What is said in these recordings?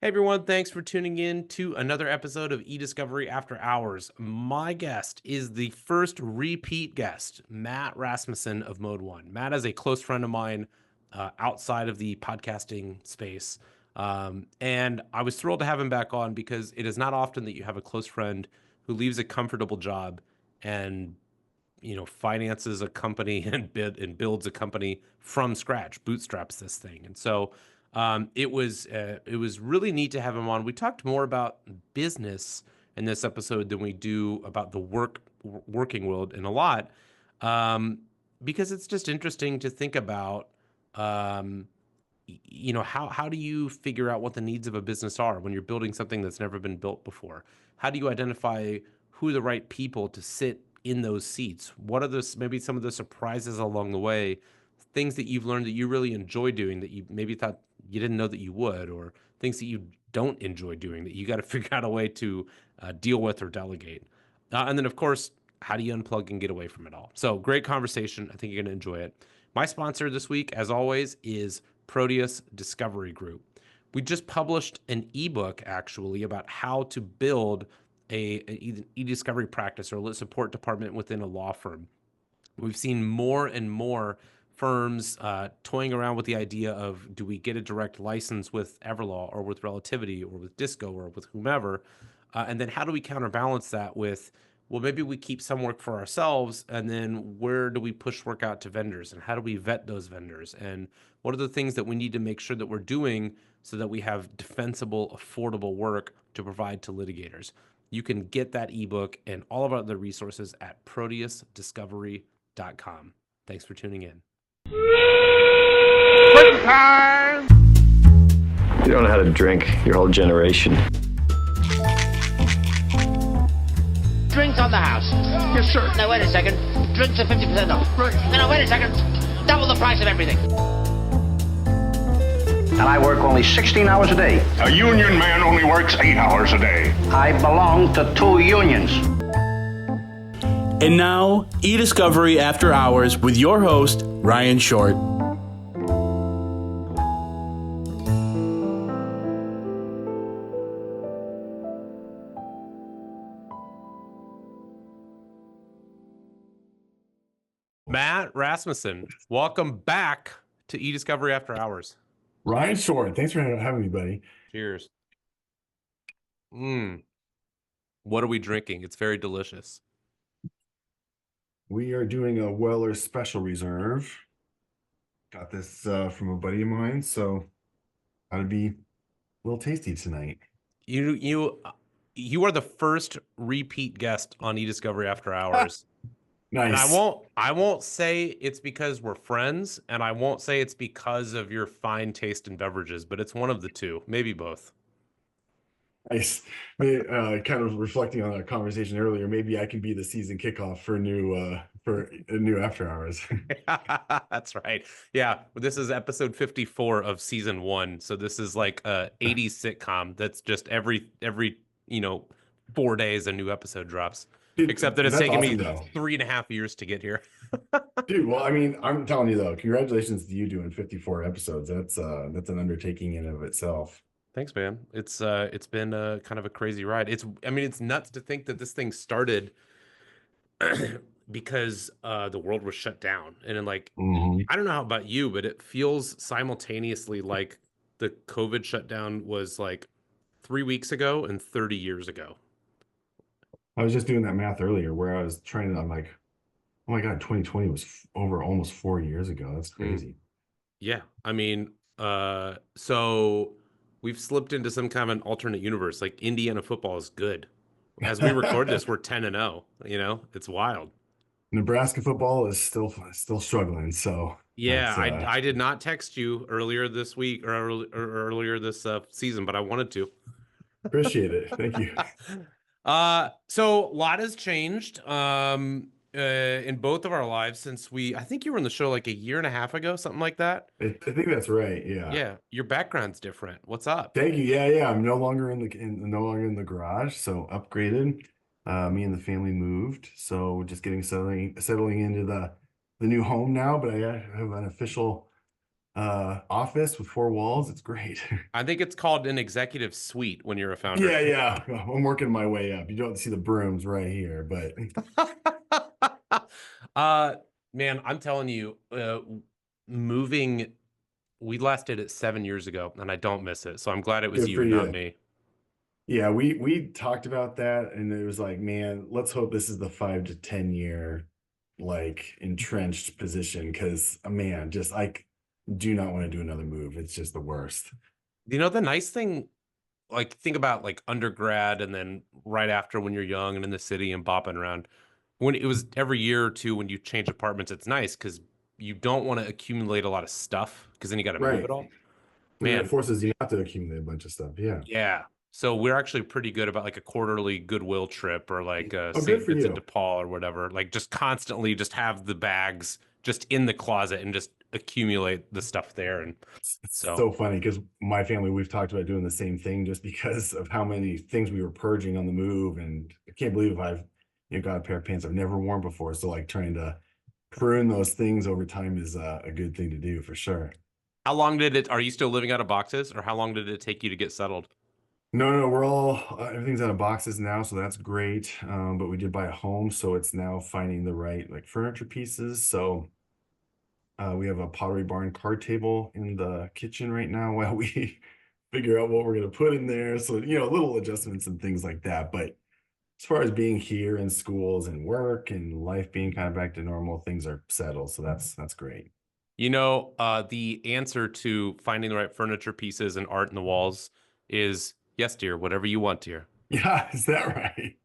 Hey everyone, thanks for tuning in to another episode of eDiscovery After Hours. My guest is the first repeat guest, Matt Rasmussen of ModeOne. Matt is a close friend of mine outside of the podcasting space. And I was thrilled to have him back on because it is not often that you have a close friend who leaves a comfortable job and finances a company and builds a company from scratch, bootstraps this thing. And so it was really neat to have him on. We talked more about business in this episode than we do about the working world in a lot, because it's just interesting to think about. How do you figure out what the needs of a business are when you're building something that's never been built before? How do you identify who are the right people to sit in those seats? What are maybe some of the surprises along the way, things that you've learned that you really enjoy doing that you maybe thought you didn't know that you would, or things that you don't enjoy doing that you got to figure out a way to deal with or delegate. And then, of course, how do you unplug and get away from it all? So great conversation. I think you're going to enjoy it. My sponsor this week, as always, is Proteus Discovery Group. We just published an ebook actually about how to build an e-discovery practice or a support department within a law firm. We've seen more and more firms toying around with the idea of, do we get a direct license with Everlaw or with Relativity or with Disco or with whomever? And then how do we counterbalance that with, well, maybe we keep some work for ourselves, and then where do we push work out to vendors, and how do we vet those vendors? And what are the things that we need to make sure that we're doing so that we have defensible, affordable work to provide to litigators? You can get that ebook and all of our other resources at proteusdiscovery.com. Thanks for tuning in. Quick time! You don't know how to drink, your whole generation. Drinks on the house. Yes, sir. No, wait a second. Drinks are 50% off. Right. No, wait a second. Double the price of everything. And I work only 16 hours a day. A union man only works 8 hours a day. I belong to 2 unions. And now, eDiscovery After Hours with your host, Ryan Short. Matt Rasmussen, welcome back to eDiscovery After Hours. Ryan Short, thanks for having me, buddy. Cheers. What are we drinking? It's very delicious. We are doing a Weller Special Reserve. Got this from a buddy of mine, so that'd be a little tasty tonight. You are the first repeat guest on eDiscovery After Hours. Nice. And I won't say it's because we're friends, and I won't say it's because of your fine taste in beverages, but it's one of the two, maybe both. Nice. Kind of reflecting on our conversation earlier, maybe I can be the season kickoff for a new After Hours. That's right. Yeah, this is episode 54 of season 1, so this is like a 80s sitcom that's just every 4 days a new episode drops. Dude, except that it's that's taken awesome, me though. 3.5 years to get here. Dude, well, I mean, I'm telling you though, congratulations to you doing 54 episodes. That's an undertaking in and of itself. Thanks, man. It's been kind of a crazy ride. It's nuts to think that this thing started because the world was shut down, and then I don't know how about you, but it feels simultaneously like the COVID shutdown was like 3 weeks ago and 30 years ago. I was just doing that math earlier where I'm like, oh my God, 2020 was over almost 4 years ago. That's crazy. Yeah. I mean, so we've slipped into some kind of an alternate universe. Like Indiana football is good. As we record this, we're 10-0. It's wild. Nebraska football is still struggling. So yeah, I did not text you earlier this week or earlier this season, but I wanted to. Appreciate it. Thank you. So a lot has changed in both of our lives since I think you were on the show like a year and a half ago, something like that. I think that's right. Yeah. Yeah. Your background's different. What's up? Thank you. Yeah. I'm no longer in the garage, so upgraded. Me and the family moved, so just settling into the new home now. But I have an official office with 4 walls. It's great. I think it's called an executive suite when you're a founder. Yeah, yeah. I'm working my way up. You don't see the brooms right here, but uh, man, I'm telling you, moving, we last did it 7 years ago, and I don't miss it. So I'm glad it was good for you, not you. me. Yeah, we talked about that, and it was like, man, let's hope this is the 5 to 10 year like entrenched position, because man, just I do not want to do another move. It's just the worst. You know, the nice thing, like think about like undergrad and then right after when you're young and in the city and bopping around. When it was every year or two when you change apartments, it's nice because you don't want to accumulate a lot of stuff because then you got to move Right. it all. And then it Man, forces you not to accumulate a bunch of stuff. Yeah. yeah. So we're actually pretty good about like a quarterly Goodwill trip or like Oh, good St. for Vincent de you. Paul or whatever. Like just constantly just have the bags just in the closet and just accumulate the stuff there. And It's so so funny because my family, we've talked about doing the same thing just because of how many things we were purging on the move. And I can't believe I've, got a pair of pants I've never worn before. So like trying to prune those things over time is a good thing to do for sure. how long did it, are you still living out of boxes or how long did it take you to get settled? No, no, we're all everything's out of boxes now, so that's great. But we did buy a home, so it's now finding the right like furniture pieces. So we have a Pottery Barn card table in the kitchen right now while we figure out what we're gonna put in there. So, little adjustments and things like that. But as far as being here in schools and work and life being kind of back to normal, things are settled. So that's great. You know, the answer to finding the right furniture pieces and art in the walls is yes, dear, whatever you want, dear. Yeah, is that right?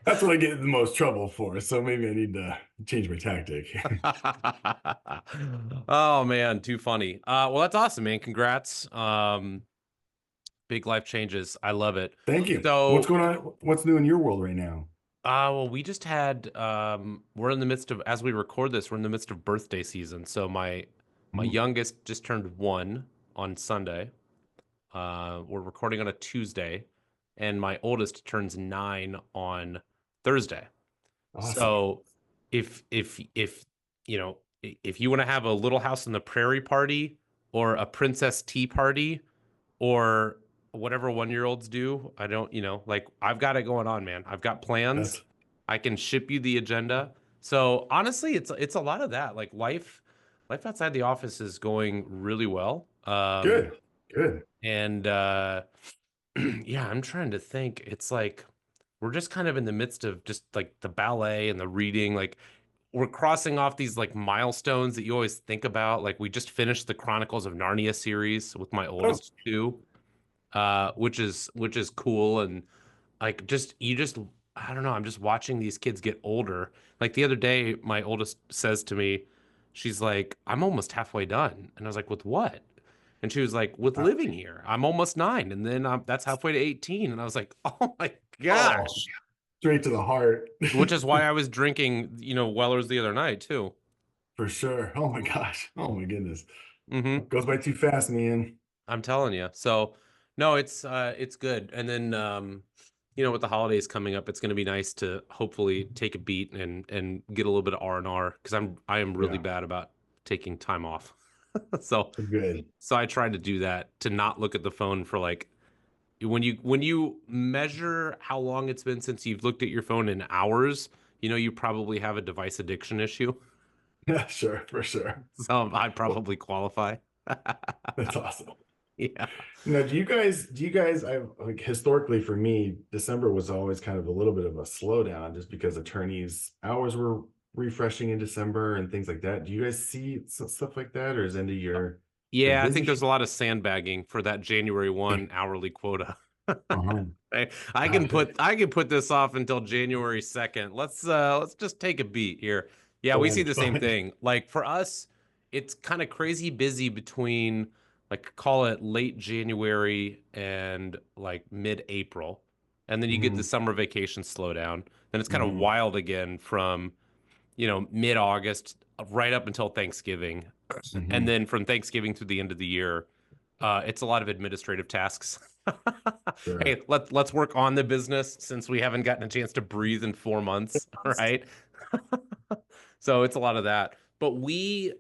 That's what I get in the most trouble for. So maybe I need to change my tactic. Oh man, too funny. Well, that's awesome, man. Congrats. Big life changes. I love it. Thank you. What's So, going on? What's new in your world right now? well, we just had we're in the midst of as we record this, we're in the midst of birthday season. So my Mm, youngest just turned 1 on Sunday. We're recording on a Tuesday, and my oldest turns 9 on Thursday. awesome. So if you know if you want to have a Little House on the Prairie party or a Princess Tea party or whatever 1-year-olds do, I don't, like I've got it going on, man. I've got plans. That's I can ship you the agenda. So honestly, it's a lot of that. Like life outside the office is going really well. good. Good. And yeah, I'm trying to think. It's like we're just kind of in the midst of just like the ballet and the reading. Like we're crossing off these like milestones that you always think about. Like we just finished the Chronicles of Narnia series with my Oh, oldest two, which is cool. And like just you just I don't know, I'm just watching these kids get older. Like the other day, my oldest says to me, she's like, I'm almost halfway done. And I was like, with what? And she was like, with uh, living here. I'm almost 9. And then that's halfway to 18. And I was like, oh my oh, gosh. straight to the heart. Which is why I was drinking, Weller's the other night too. For sure. Oh my gosh. Oh my goodness. Hmm. Goes by too fast, man. I'm telling you. So no, it's good. And then with the holidays coming up, it's going to be nice to hopefully take a beat and get a little bit of R&R because I am really Yeah, bad about taking time off. So good. so I tried to do that to not look at the phone for like when you measure how long it's been since you've looked at your phone in hours, you probably have a device addiction issue. Yeah, sure, for sure. So I Well, probably qualify. that's awesome. Yeah. Now, do you guys, I like historically for me, December was always kind of a little bit of a slowdown just because attorneys' hours were refreshing in December and things like that. Do you guys see stuff like that, or is end of year the Yeah, I think busy? there's a lot of sandbagging for that January 1 hourly quota. Uh-huh. I can Gotcha. put this off until January 2nd. Let's just take a beat here. Yeah, we see Fun, the same fun. thing. Like for us, it's kind of crazy busy between like call it late January and like mid-April. And then you get the Hmm. summer vacation slowdown. Then it's kind of Hmm. wild again from, mid-August right up until Thanksgiving. And Hmm. then from Thanksgiving through the end of the year, it's a lot of administrative tasks. Sure. Hey, let's work on the business since we haven't gotten a chance to breathe in 4 months, right? So it's a lot of that. But we,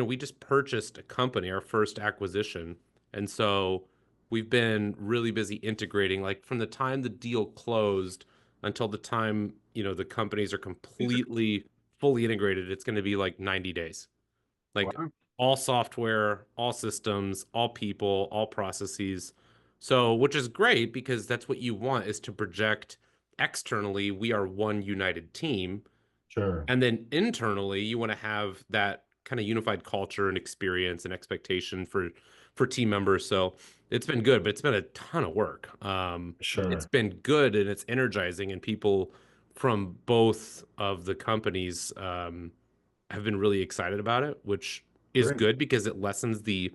we just purchased a company, our first acquisition. And so we've been really busy integrating, like from the time the deal closed until the time, the companies are completely fully integrated, it's going to be like 90 days. Like Wow. all software, all systems, all people, all processes. So, which is great because that's what you want is to project externally, we are one united team. Sure. And then internally, you want to have that kind of unified culture and experience and expectation for team members. So it's been good, but it's been a ton of work. It's Sure. been good and it's energizing, and people from both of the companies have been really excited about it, which is Great. good because it lessens the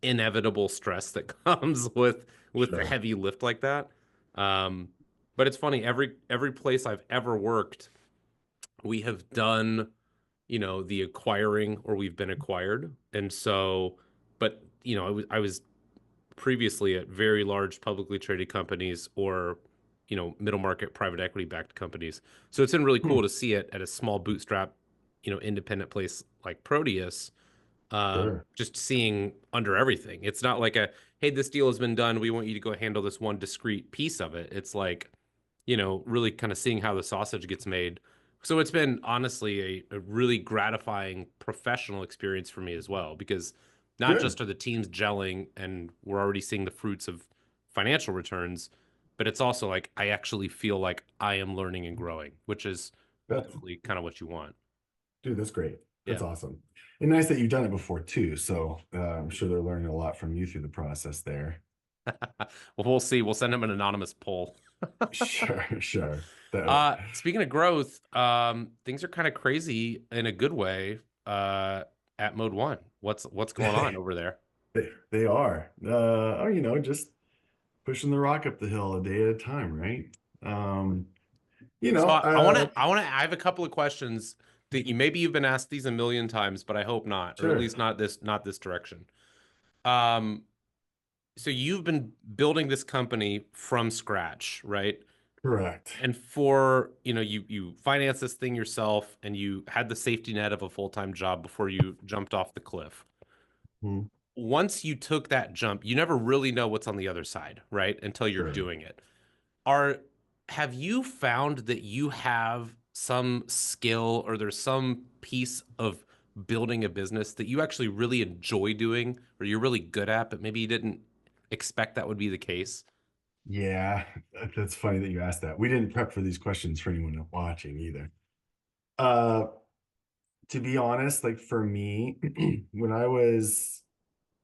inevitable stress that comes with the Sure. heavy lift like that. Um, but it's funny, every place I've ever worked, we have done, the acquiring or we've been acquired. And so, but I was previously at very large publicly traded companies or, middle market private equity backed companies. So it's been really Hmm. cool to see it at a small bootstrap, independent place like Proteus, Sure. just seeing under everything. It's not like hey, this deal has been done. We want you to go handle this one discrete piece of it. It's like, really kind of seeing how the sausage gets made. So it's been honestly a really gratifying professional experience for me as well, because not Good. just are the teams gelling and we're already seeing the fruits of financial returns, but it's also like I actually feel like I am learning and growing, which is That's ultimately kind of what you want. Dude, that's great. That's Yeah. awesome. And nice that you've done it before too. So I'm sure they're learning a lot from you through the process there. Well, we'll see. We'll send them an anonymous poll. Sure, sure. That, Speaking of growth, things are kind of crazy in a good way, at ModeOne. What's going on over there? they are. Just pushing the rock up the hill a day at a time, right? Um, you So know, uh, I have a couple of questions that maybe you've been asked these a million times, but I hope not, or at sure, least not this direction. Um, so you've been building this company from scratch, right? correct. And for, you financed this thing yourself and you had the safety net of a full-time job before you jumped off the cliff. Hmm. Once you took that jump, you never really know what's on the other side, right? Until you're Sure. doing it. Are Have you found that you have some skill or there's some piece of building a business that you actually really enjoy doing or you're really good at, but maybe you didn't expect that would be the case? Yeah, that's funny that you asked that. We didn't prep for these questions for anyone watching either. Uh, to be honest, like for me, when I was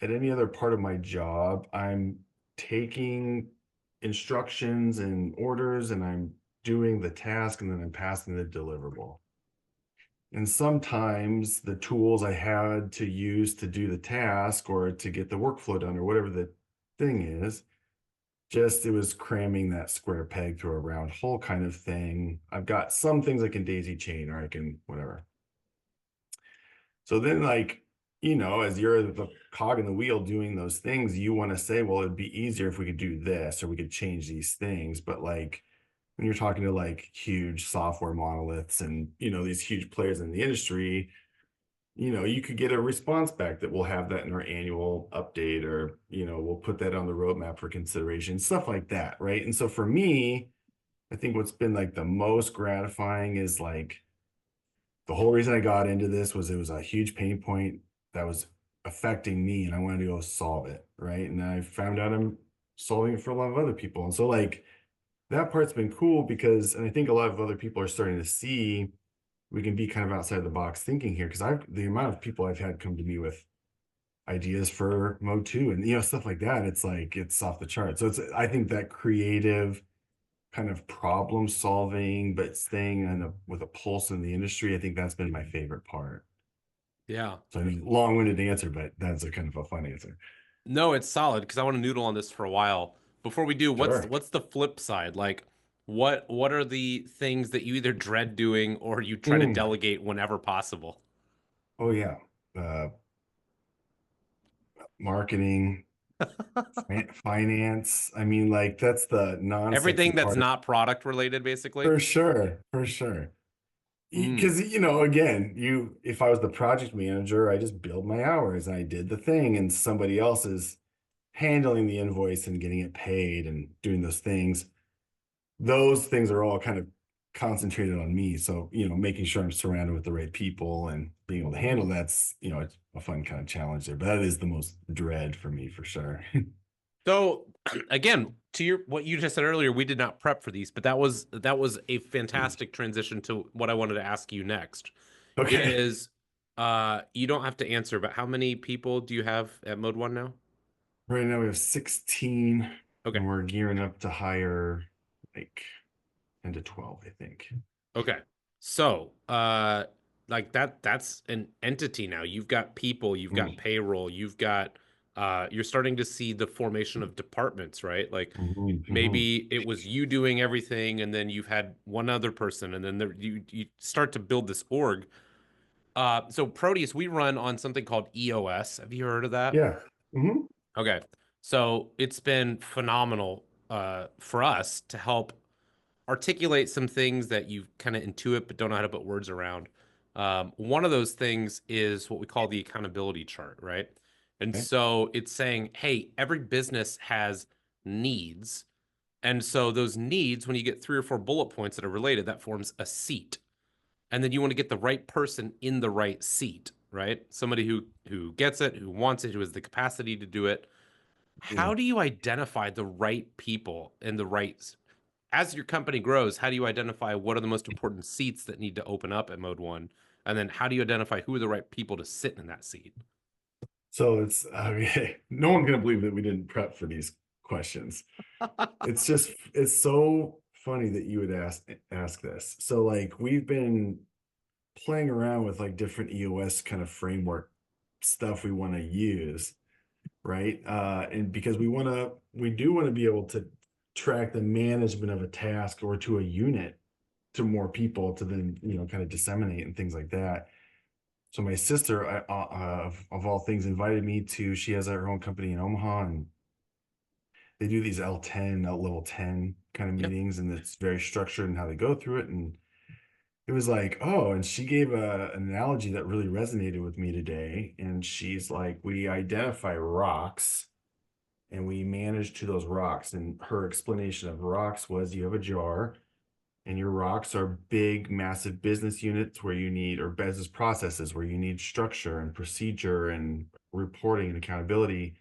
at any other part of my job, I'm taking instructions and orders and I'm doing the task and then I'm passing the deliverable. And sometimes the tools I had to use to do the task or to get the workflow done or whatever the thing is, just it was cramming that square peg through a round hole kind of thing. I've got some things I can daisy chain or I can whatever. So then, like, as you're the cog in the wheel doing those things, you want to say, well, it'd be easier if we could do this or we could change these things. But like when you're talking to like huge software monoliths and, these huge players in the industry, you could get a response back that we'll have that in our annual update or, we'll put that on the roadmap for consideration, stuff like that. Right. And so for me, I think what's been like the most gratifying is like, the whole reason I got into this was it was a huge pain point that was affecting me and I wanted to go solve it. Right. And I found out I'm solving it for a lot of other people. And so like that part's been cool because, and I think a lot of other people are starting to see we can be kind of outside the box thinking here. Cause the amount of people I've had come to me with ideas for mode two and, stuff like that. It's like, it's off the chart. So I think that creative kind of problem solving, but staying with a pulse in the industry. I think that's been my favorite part. Yeah. So I mean, long-winded answer, but that's a kind of a fun answer. No, it's solid because I want to noodle on this for a while. Before we do, what's Sure. what's the flip side? Like, what are the things that you either dread doing or you try to Mm. delegate whenever possible? Oh yeah. Uh, Marketing, finance. I mean, like that's the non-sexy Everything that's part not product related, basically. for sure. For sure. Mm. because again, if I was the project manager, I just billed my hours and I did the thing, and somebody else is handling the invoice and getting it paid and doing those things. Those things are all kind of concentrated on me. So, making sure I'm surrounded with the right people and being able to handle that's, it's a fun kind of challenge there. But that is the most dread for me for sure. So again, to your what you just said earlier, we did not prep for these, but that was a fantastic transition to what I wanted to ask you next. Okay. Is you don't have to answer, but how many people do you have at Mode One now? Right now we have 16 Okay. and we're gearing up to hire like 10 to 12, I think. Okay. So, like that's an entity now. You've got people, you've got Mm, payroll, you've got you're starting to see the formation of departments, right? Like mhm, mhm. maybe it was you doing everything and then you've had one other person and then you start to build this org. So Proteus, we run on something called EOS. Have you heard of that? Yeah. Hmm. Okay. So it's been phenomenal for us to help articulate some things that you kind of intuit but don't know how to put words around. One of those things is what we call the accountability chart, right? And Okay. so it's saying, hey, every business has needs. And so those needs, when you get three or four bullet points that are related, that forms a seat. And then you want to get the right person in the right seat, right? Somebody who gets it, who wants it, who has the capacity to do it. Yeah. How do you identify the right people and the right as your company grows, how do you identify what are the most important seats that need to open up at Mode One? And then how do you identify who are the right people to sit in that seat? So I mean, no one's gonna believe that we didn't prep for these questions. It's so funny that you would ask this. So like we've been playing around with like different EOS kind of framework stuff we want to use, right? And because we do want to be able to track the management of a task or to a unit to more people to then, kind of disseminate and things like that. So my sister, of all things, invited me to. She has her own company in Omaha, and they do these L10, level 10 kind of Yeah. meetings, and it's very structured in how they go through it. And it was like, oh, and she gave an analogy that really resonated with me today. And she's like, we identify rocks and we manage to those rocks. And her explanation of rocks was you have a jar and your rocks are big, massive business units where you need, or business processes where you need structure and procedure and reporting and accountability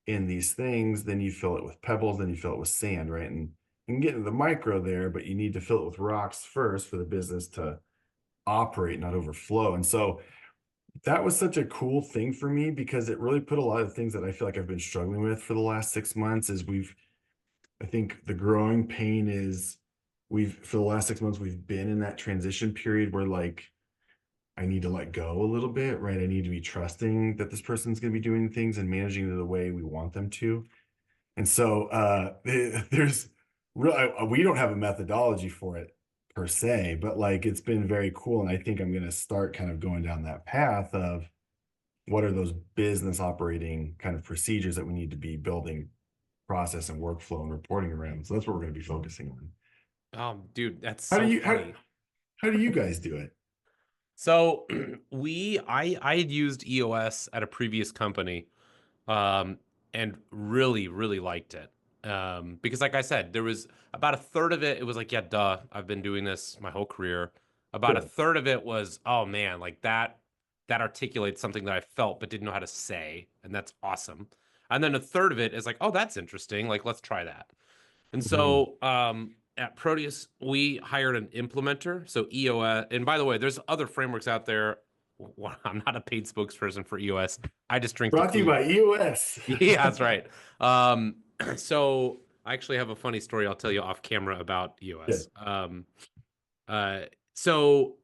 in these things. Then you fill it with pebbles, then you fill it with sand, right? And you can get into the micro there, but you need to fill it with rocks first for the business to operate, not overflow. And so that was such a cool thing for me because it really put a lot of things that I feel like I've been struggling with for the last 6 months is I think the growing pain is for the last 6 months, we've been in that transition period where like I need to let go a little bit, right? I need to be trusting that this person's going to be doing things and managing it the way we want them to. And so there's we don't have a methodology for it per se, but like it's been very cool. And I think I'm going to start kind of going down that path of what are those business operating kind of procedures that we need to be building process and workflow and reporting around. So that's what we're going to be focusing on. Dude, that's How do so you funny. how do you guys do it? So I had used EOS at a previous company, um, and really liked it. Because like I said, there was about a third of it, it was like, yeah, duh, I've been doing this my whole career. About a Sure. third of it was, oh man, like that articulates something that I felt but didn't know how to say, and that's awesome. And then a third of it is like, oh, that's interesting. Like, let's try that. And Mhm. so at Proteus, we hired an implementer. So EOS, and by the way, there's other frameworks out there. Well, I'm not a paid spokesperson for EOS. I just drink the Brought to you Kool-Aid. by EOS. Yeah, that's right. Um, so I actually have a funny story I'll tell you off camera about Good. EOS. Uh, so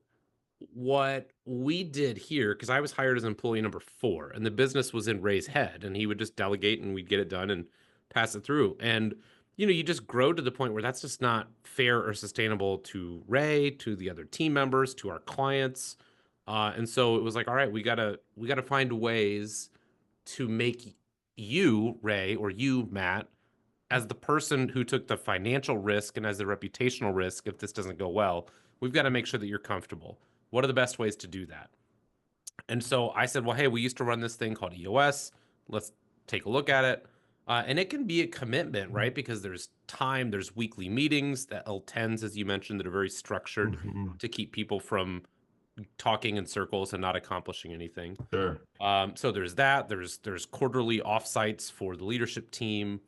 what we did here, because I was hired as employee number four, and the business was in Ray's head, and he would just delegate and we'd get it done and pass it through. And you just grow to the point where that's just not fair or sustainable to Ray, to the other team members, to our clients. And so it was like, all right, we gotta find ways to make you, Ray, or you, Matt, as the person who took the financial risk and as the reputational risk if this doesn't go well, we've got to make sure that you're comfortable. What are the best ways to do that? And so I said, well, hey, we used to run this thing called EOS. Let's take a look at it. And it can be a commitment, right? Because there's time, there's weekly meetings, the L10s, as you mentioned, that are very structured Mhm. to keep people from talking in circles and not accomplishing anything. Sure. So there's that. There's quarterly offsites for the leadership team.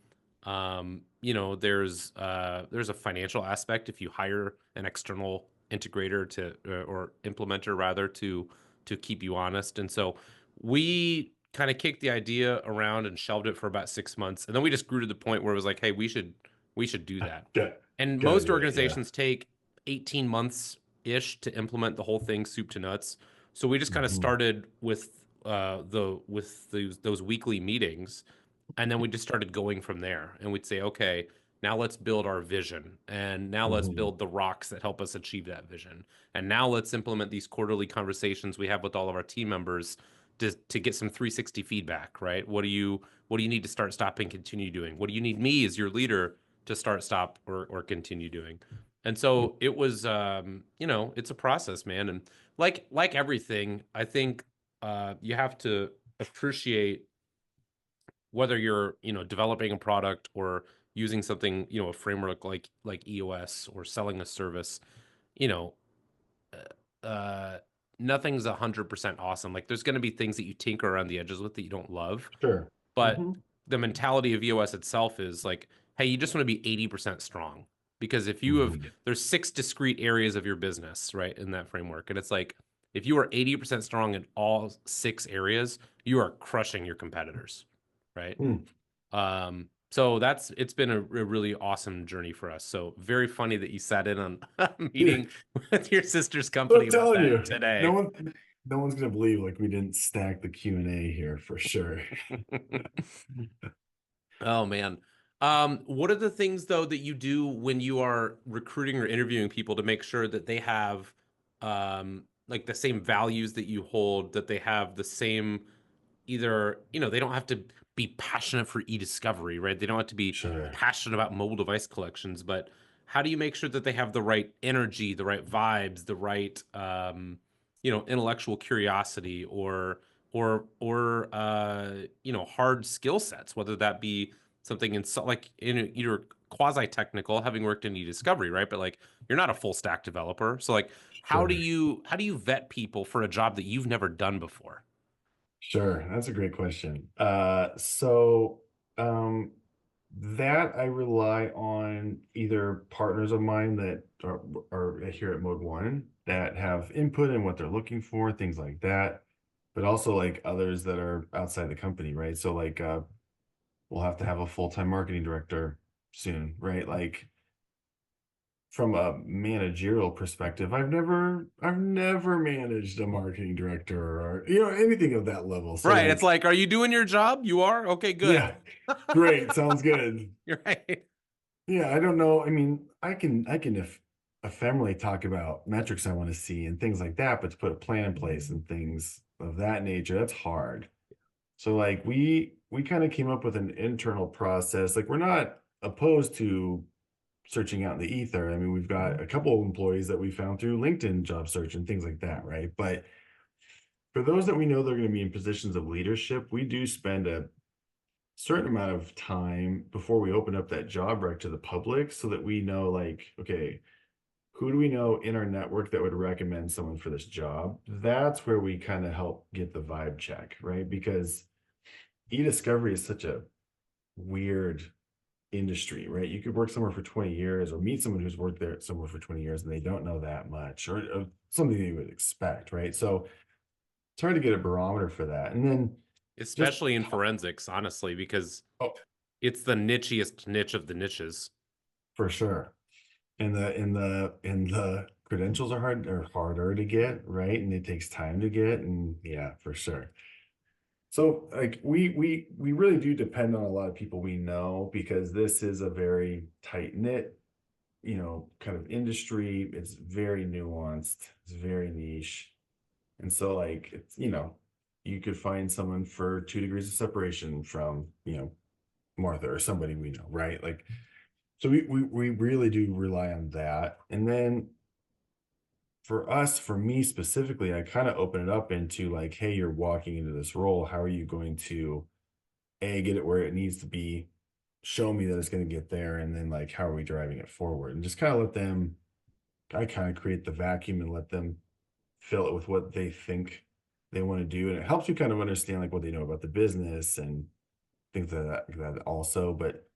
There's a financial aspect if you hire an external integrator to or implementer rather to keep you honest. And so we kind of kicked the idea around and shelved it for about 6 months, and then we just grew to the point where it was like, hey, we should do that. Got, And gotta most do it. Yeah. organizations take 18 months ish to implement the whole thing soup to nuts. So we just kind of Mhm. started with those weekly meetings, and then we just started going from there. And we'd say, okay, now let's build our vision, and now let's Mhm. build the rocks that help us achieve that vision, and now let's implement these quarterly conversations we have with all of our team members to get some 360 feedback. Right? What do you need to start, stop, and continue doing? What do you need me as your leader to start, stop, or continue doing? And so it was, it's a process, man. And like everything, I think you have to appreciate whether you're, developing a product or using something, a framework like EOS or selling a service, you know, uh, nothing's 100% awesome. Like there's going to be things that you tinker around the edges with that you don't love, Sure. but Hmm. the mentality of EOS itself is like, hey, you just want to be 80% strong. Because if you have, Hmm. there's 6 discrete areas of your business, right, in that framework. And it's like, if you are 80% strong in all 6 areas, you are crushing your competitors, right? So it's been a really awesome journey for us. So very funny that you sat in on a Yeah. meeting with your sister's But company I'm about telling you, that no today. one, no one's gonna believe like we didn't stack the Q&A here for sure. Oh man. What are the things though that you do when you are recruiting or interviewing people to make sure that they have like the same values that you hold, that they have the same either, they don't have to be passionate for e-discovery, right? They don't have to be Sure. passionate about mobile device collections, but how do you make sure that they have the right energy, the right vibes, the right intellectual curiosity or hard skill sets, whether that be something like in either quasi technical, having worked in e-discovery, right? But like you're not a full stack developer. So like how do Sure. you vet people for a job that you've never done before? Sure. That's a great question. Um, that I rely on either partners of mine that are here at ModeOne that have input in what they're looking for, things like that, but also like others that are outside the company, right? So like we'll have to have a full-time marketing director soon, right? Like from a managerial perspective, I've never managed a marketing director or anything of that level. So Right. It's like, like, are you doing your job? You are? Okay, good. yeah, great, sounds good. You're right. Yeah, I don't know. I mean, I can if ephemerally talk about metrics I want to see and things like that, but to put a plan in place and things of that nature, that's hard. So like we kind of came up with an internal process. Like we're not opposed to searching out in the ether. I mean, we've got a couple of employees that we found through LinkedIn job search and things like that, right? But for those that we know they're going to be in positions of leadership, we do spend a certain amount of time before we open up that job rec to the public so that we know like, okay, who do we know in our network that would recommend someone for this job? That's where we kind of help get the vibe check, right? Because e-discovery is such a weird industry, right? You could work somewhere for 20 years or meet someone who's worked there somewhere for 20 years and they don't know that much or something you would expect, right? So it's hard to get a barometer for that. And then just, Especially in forensics, honestly, because oh, it's the nichiest niche of the niches. for sure. And the credentials are harder to get, right? And it takes time to get. And yeah, for sure. So like we really do depend on a lot of people we know because this is a very tight knit, kind of industry. It's very nuanced, it's very niche. And so like it's, you could find someone for 2 degrees of separation from, Martha or somebody we know, right? Like, so we really do rely on that. And then for us, for me specifically, I kind of open it up into like, hey, you're walking into this role. How are you going to get it where it needs to be, show me that it's going to get there, and then like how are we driving it forward? And just kind of let them, I kind of create the vacuum and let them fill it with what they think they want to do. And it helps you kind of understand like what they know about the business and things that also, but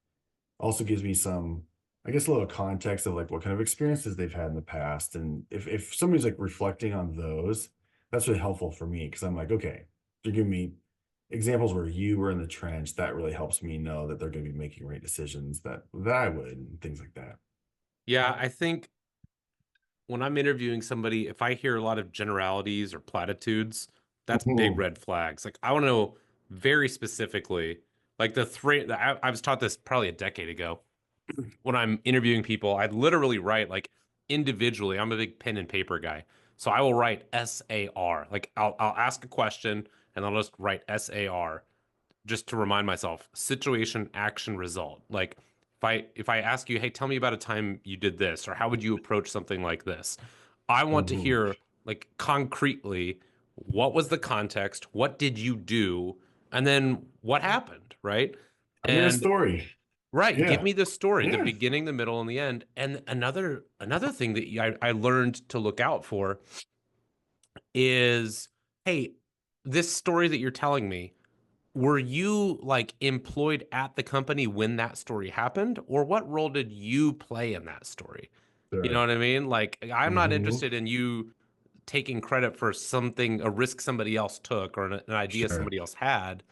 also gives me some, I guess, a little context of like what kind of experiences they've had in the past. And if somebody's like reflecting on those, that's really helpful for me because I'm like, okay, they're giving me examples where you were in the trench. That really helps me know that they're going to be making right decisions that I would and things like that. Yeah, I think when I'm interviewing somebody, if I hear a lot of generalities or platitudes, that's big Mhm. red flags. Like I want to know very specifically, like the three. I was taught this probably a decade ago. When I'm interviewing people, I literally write like individually. I'm a big pen and paper guy, so I will write SAR. Like I'll ask a question and I'll just write SAR just to remind myself situation action result. Like if I ask you, hey, tell me about a time you did this, or how would you approach something like this, I want to Mhm. hear like concretely what was the context, what did you do, and then what happened, right? Give me a And story. right, give Yeah. me the story, the Yeah. beginning, the middle, and the end. And another thing that I learned to look out for is, hey, this story that you're telling me, were you like employed at the company when that story happened, or what role did you play in that story? You know Sure. what I mean? Like, I'm not Hmm. interested in you taking credit for something, a risk somebody else took, or an idea Sure. somebody else had.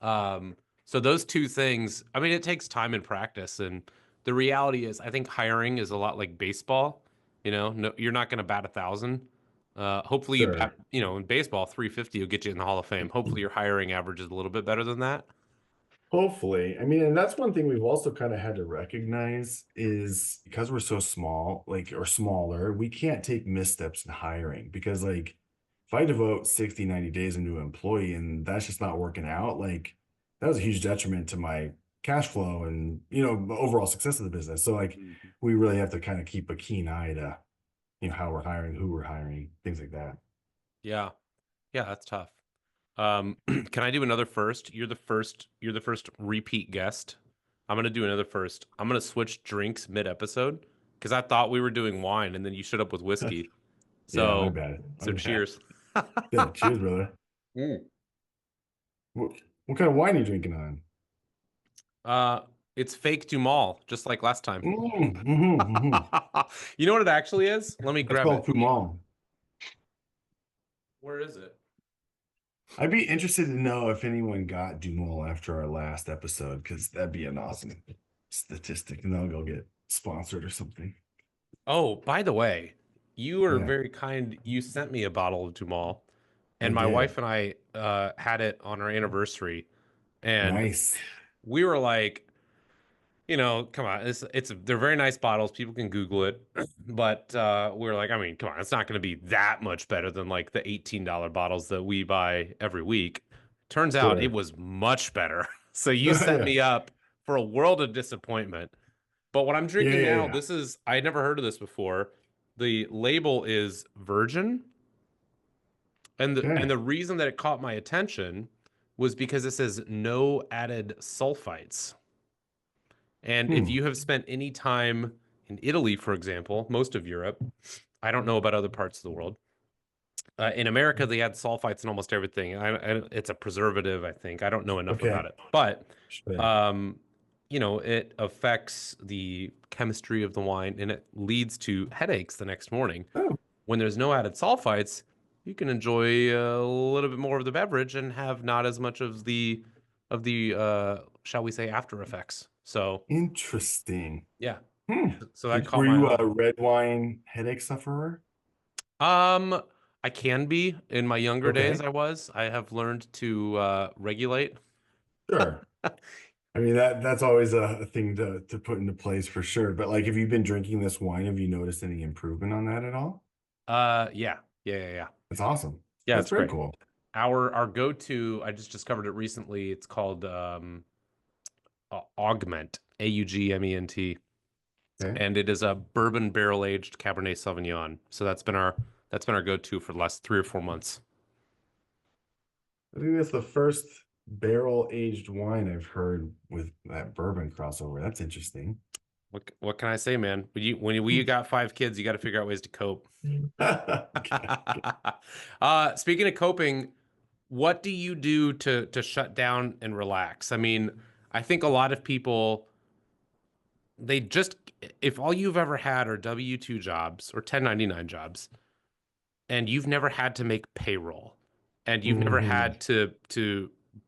Um, so those two things, I mean, it takes time and practice. And the reality is, I think hiring is a lot like baseball. You know, no, you're not going to bat 1,000. Hopefully you bat, Sure. in baseball, 350 will get you in the Hall of Fame. Hopefully your hiring average is a little bit better than that. Hopefully. I mean, and that's one thing we've also kind of had to recognize is because we're so small, like, or smaller, we can't take missteps in hiring because, like, if I devote 60, 90 days into an employee and that's just not working out, like, that was a huge detriment to my cash flow and, the overall success of the business. So, like, Mhm. we really have to kind of keep a keen eye to, how we're hiring, who we're hiring, things like that. Yeah. Yeah, that's tough. Can I do another first? You're the first repeat guest. I'm gonna do another first. I'm gonna switch drinks mid-episode because I thought we were doing wine and then you showed up with whiskey. Yeah, my So, bad. My so bad. cheers. Yeah, cheers, brother. Mm. What kind of wine are you drinking on? Uh, it's fake Dumal, just like last time. Mhm. You know what it actually is? Let me That's grab called it. Kumon. Where is it? I'd be interested to know if anyone got Dumol after our last episode, because that'd be an awesome statistic, and then I'll go get sponsored or something. Oh, by the way, you were Yeah, very kind. You sent me a bottle of Dumal, I and my did. wife and I had it on our anniversary, and Nice. we were like, come on, they're very nice bottles. People can Google it, but we were like, I mean, come on, it's not going to be that much better than like the $18 bottles that we buy every week. Turns out it Sure. was much better. So you set Yeah. me up for a world of disappointment. But what I'm Yeah, drinking yeah, now, yeah. I had never heard of this before. The label is virgin, and the Okay. reason that it caught my attention was because it says no added sulfites. And if Hmm. you have spent any time in Italy, for example, most of Europe, I don't know about other parts of the world. In America, they add sulfites in almost everything. It's a preservative, I think. I don't know enough about Okay. it, but Sure. um, it affects the chemistry of the wine, and it leads to headaches the next morning. Oh, When there's no added sulfites, you can enjoy a little bit more of the beverage and have not as much of the shall we say after effects. So interesting. yeah, Hmm. so that Were caught my you eye. a red wine headache sufferer? Um, I can be. In my younger days, Okay. I was. I have learned to regulate. Sure. I mean that's always a thing to put into place for sure. But like, have you been drinking this wine? Have you noticed any improvement on that at all? Yeah, yeah, yeah, yeah. That's awesome. Yeah, That's it's very great. cool. Our go-to, I just discovered it recently. It's called Augment, Augment, Okay. and it is a bourbon barrel-aged Cabernet Sauvignon. So that's been our That's been our go-to for the last 3 or 4 months. I think that's the first barrel aged wine I've heard with that bourbon crossover. That's interesting. What can I say, man? When you got 5 kids, you got to figure out ways to cope. Okay. Speaking of coping, what do you do to shut down and relax? I mean, I think a lot of people they just if all you've ever had are W-2 jobs or 1099 jobs, and you've never had to make payroll, and you've never Hmm. had to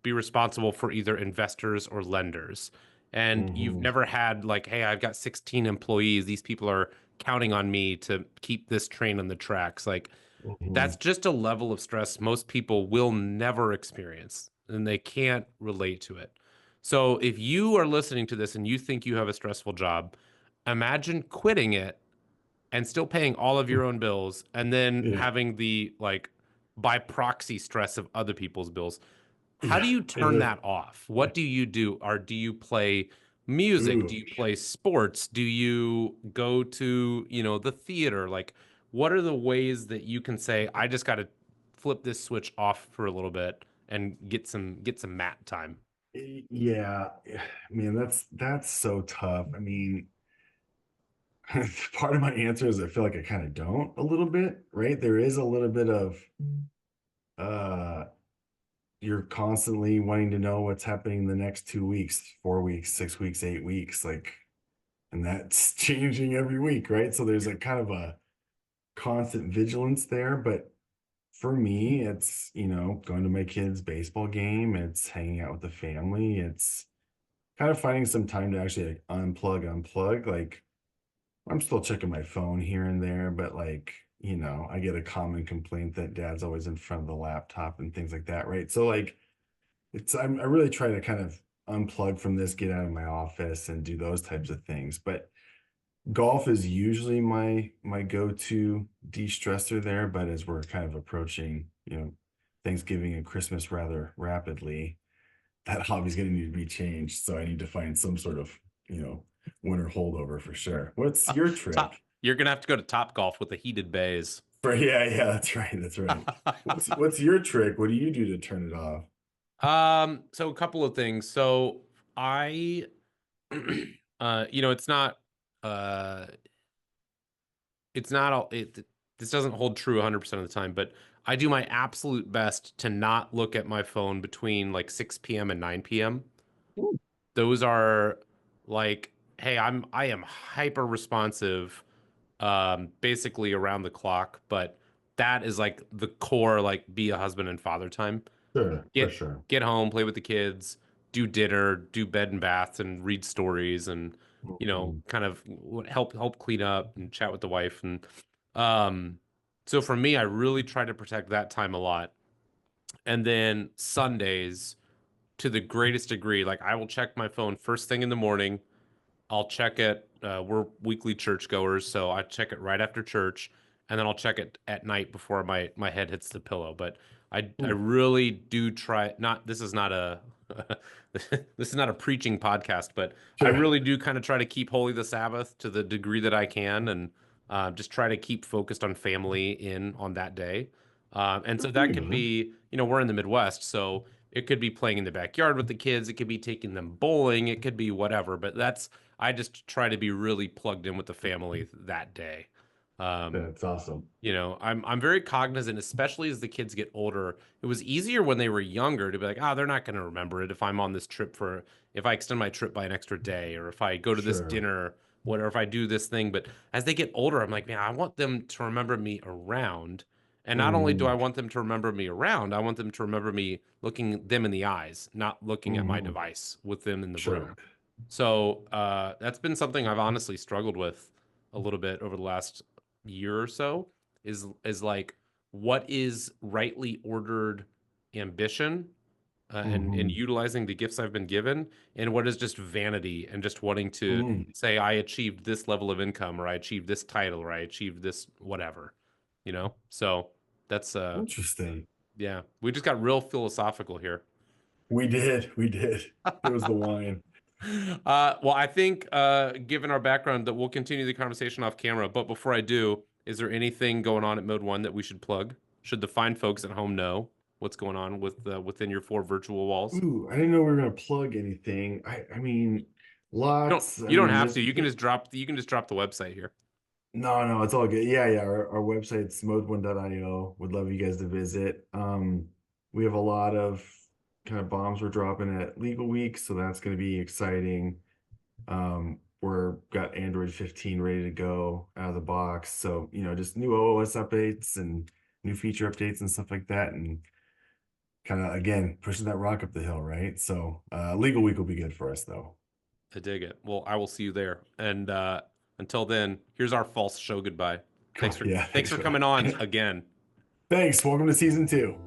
be responsible for either investors or lenders, and you've Hmm. never had like, hey, I've got 16 employees, these people are counting on me to keep this train on the tracks. Like, Hmm. that's just a level of stress most people will never experience, and they can't relate to it. So if you are listening to this and you think you have a stressful job, imagine quitting it and still paying all of your own bills and then Yeah. having the like by proxy stress of other people's bills. How do Yeah. you turn that off? What do you do? Or do you play music? Do Ooh. you play sports? Do you go to, the theater? Like, what are the ways that you can say, I just got to flip this switch off for a little bit and get some mat time? Yeah, man, that's so tough. I mean, part of my answer is I feel like I kind of don't a little bit, right? There is a little bit of uh you're constantly wanting to know what's happening in the next 2 weeks, 4 weeks, 6 weeks, 8 weeks, like, and that's changing every week, right? So there's a kind of a constant vigilance there. But for me, it's, going to my kids' baseball game, it's hanging out with the family, it's kind of finding some time to actually like unplug. Like, I'm still checking my phone here and there, but like, I get a common complaint that dad's always in front of the laptop and things like that, right? So like I really try to kind of unplug from this, get out of my office and do those types of things. But golf is usually my go-to de-stressor there, but as we're kind of approaching, Thanksgiving and Christmas rather rapidly, that hobby's going to need to be changed. So I need to find some sort of, you know, winter holdover for sure. What's your Top, trick? you're gonna have to go to Top Golf with the heated bays. For yeah, yeah, that's right. That's right. What's your trick? What do you do to turn it off? So a couple of things. So I, it's not, uh, it's not all it. This doesn't hold true 100% of the time, but I do my absolute best to not look at my phone between like 6 p.m. and 9 p.m. Ooh. Those are like, hey, I am hyper responsive, basically around the clock, but that is like the core, like be a husband and father time. Sure, for get sure. get home, play with the kids, do dinner, do bed and baths, and read stories, and Mhm. kind of help clean up and chat with the wife. And um, so for me, I really try to protect that time a lot. And then Sundays, to the greatest degree, like I will check my phone first thing in the morning. I'll check it. We're weekly churchgoers, so I check it right after church, and then I'll check it at night before my head hits the pillow. But I Ooh, really do try. Not this is not a this is not a preaching podcast, but I sure. really do kind of try to keep holy the Sabbath to the degree that I can, and just try to keep focused on family in on that day. And so Good for that you, could man. be, we're in the Midwest, so it could be playing in the backyard with the kids. It could be taking them bowling. It could be whatever. But I just try to be really plugged in with the family that day. Um, That's awesome. I'm very cognizant, especially as the kids get older. It was easier when they were younger to be like, they're not going to remember it if I'm on this trip if I extend my trip by an extra day, or if I go to this Sure. dinner, whatever, if I do this thing. But as they get older, I'm like, man, I want them to remember me around. And not only do I Mm, want them to remember me around, I want them to remember me looking them in the eyes, not looking at my mhm. device with them in the room. Sure. So that's been something I've honestly struggled with a little bit over the last year or so. Is like, what is rightly ordered ambition, and Mhm. utilizing the gifts I've been given, and what is just vanity and just wanting to Mm, say I achieved this level of income, or I achieved this title, or I achieved this whatever, So that's interesting. yeah, we just got real philosophical here. We did. We did. It was the wine. Well, I think, given our background, that we'll continue the conversation off camera. But before I do, Is there anything going on at ModeOne that we should plug? Should the fine folks at home know what's going on with within your 4 virtual walls? Ooh, I didn't know we were gonna plug anything. I mean, lots. I You don't mean, have to. You can just drop the website here. no, it's all good. Yeah, yeah. Our website's modeone.io. Would love you guys to visit. We have a lot of kind of bombs we're dropping at Legal Week, so that's gonna be exciting. We're got Android 15 ready to go out of the box. So, just new OS updates and new feature updates and stuff like that. And kind of, again, pushing that rock up the hill, right? So, Legal Week will be good for us, though. I dig it. Well, I will see you there. And until then, here's our false show goodbye. Thanks Yeah, for coming on again. Thanks. Welcome to season 2.